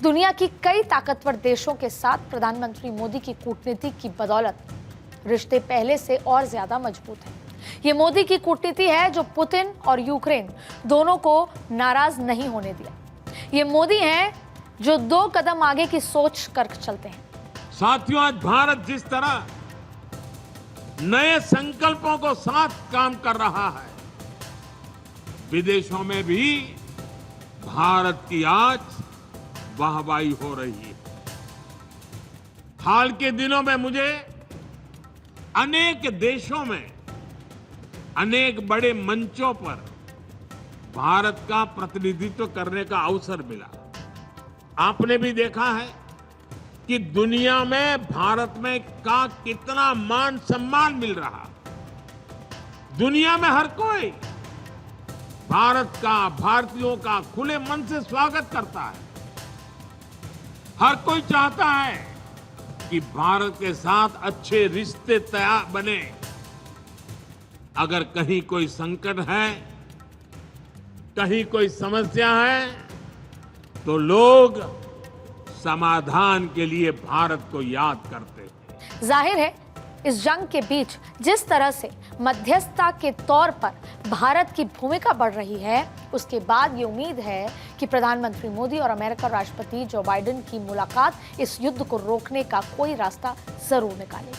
दुनिया की कई ताकतवर देशों के साथ प्रधानमंत्री मोदी की कूटनीति की बदौलत रिश्ते पहले से और ज्यादा मजबूत हैं। ये मोदी की कूटनीति है जो पुतिन और यूक्रेन दोनों को नाराज नहीं होने दिया। ये मोदी हैं जो 2 कदम आगे की सोच कर चलते हैं। साथियों, आज भारत जिस तरह नए संकल्पों को साथ काम कर रहा है, विदेशों में भी भारत की आज वाहवाही हो रही है। हाल के दिनों में मुझे अनेक देशों में अनेक बड़े मंचों पर भारत का प्रतिनिधित्व करने का अवसर मिला। आपने भी देखा है कि दुनिया में भारत में का कितना मान सम्मान मिल रहा। दुनिया में हर कोई भारत का, भारतीयों का खुले मन से स्वागत करता है। हर कोई चाहता है कि भारत के साथ अच्छे रिश्ते तैयार बने। अगर कहीं कोई संकट है, कहीं कोई समस्या है, तो लोग समाधान के लिए भारत को याद करते हैं। जाहिर है, इस जंग के बीच जिस तरह से मध्यस्थता के तौर पर भारत की भूमिका बढ़ रही है, उसके बाद ये उम्मीद है कि प्रधानमंत्री मोदी और अमेरिका राष्ट्रपति जो बाइडेन की मुलाकात इस युद्ध को रोकने का कोई रास्ता जरूर निकालेगी।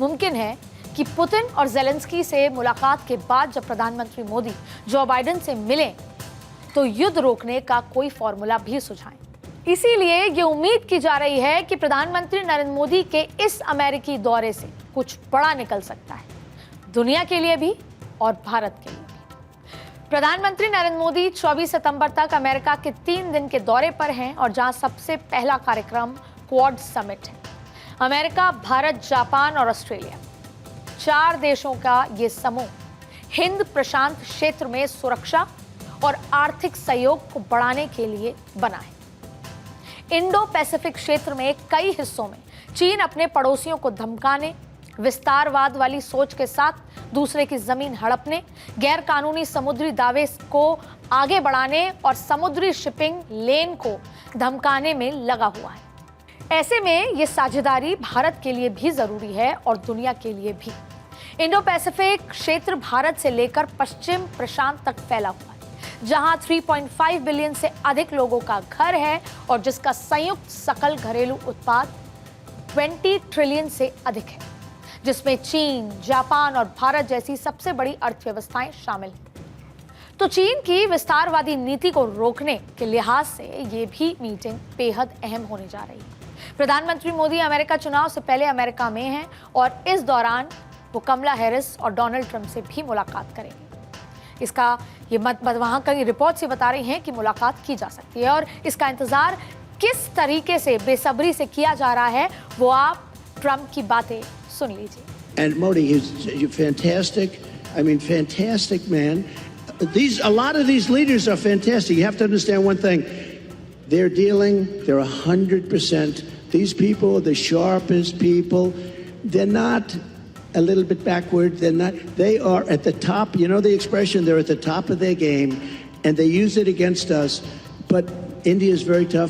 मुमकिन है कि पुतिन और जेलेंस्की से मुलाकात के बाद जब प्रधानमंत्री मोदी जो बाइडेन से मिले तो युद्ध रोकने का कोई फॉर्मूला भी सुझाएं। इसीलिए ये उम्मीद की जा रही है कि प्रधानमंत्री नरेंद्र मोदी के इस अमेरिकी दौरे से कुछ बड़ा निकल सकता है, दुनिया के लिए भी और भारत के लिए भी। प्रधानमंत्री नरेंद्र मोदी 24 सितंबर तक अमेरिका के 3 दिन के दौरे पर हैं और जहां सबसे पहला कार्यक्रम क्वाड समिट है। अमेरिका, भारत, जापान और ऑस्ट्रेलिया 4 देशों का ये समूह हिंद प्रशांत क्षेत्र में सुरक्षा और आर्थिक सहयोग को बढ़ाने के लिए बना है। इंडो पैसिफिक क्षेत्र में कई हिस्सों में चीन अपने पड़ोसियों को धमकाने, विस्तारवाद वाली सोच के साथ दूसरे की जमीन हड़पने, गैर कानूनी समुद्री दावे को आगे बढ़ाने और समुद्री शिपिंग लेन को धमकाने में लगा हुआ है। ऐसे में ये साझेदारी भारत के लिए भी जरूरी है और दुनिया के लिए भी। इंडो पैसिफिक क्षेत्र भारत से लेकर पश्चिम प्रशांत तक फैला हुआ है, जहां 3.5 बिलियन से अधिक लोगों का घर है और जिसका संयुक्त सकल घरेलू उत्पाद 20 ट्रिलियन से अधिक है, जिसमें चीन, जापान और भारत जैसी सबसे बड़ी अर्थव्यवस्थाएं शामिल हैं। तो चीन की विस्तारवादी नीति को रोकने के लिहाज से ये भी मीटिंग बेहद अहम होने जा रही है। प्रधानमंत्री मोदी अमेरिका चुनाव से पहले अमेरिका में हैं और इस दौरान वो कमला हैरिस और डोनाल्ड ट्रंप से भी मुलाकात करेंगे। इसका ये वहां की रिपोर्ट से बता रही हैं कि मुलाकात की जा सकती है और इसका इंतजार किस तरीके से बेसब्री से किया जा रहा है, वो आप ट्रंप की बातें सुन लीजिए। And Modi is fantastic. I mean, fantastic man. A lot of these leaders are fantastic. You have to understand one thing. They're 100%. These people are the sharpest people. They're not a little bit backward. They are at the top. You know the expression, they're at the top of their game, and they use it against us. But India is very tough.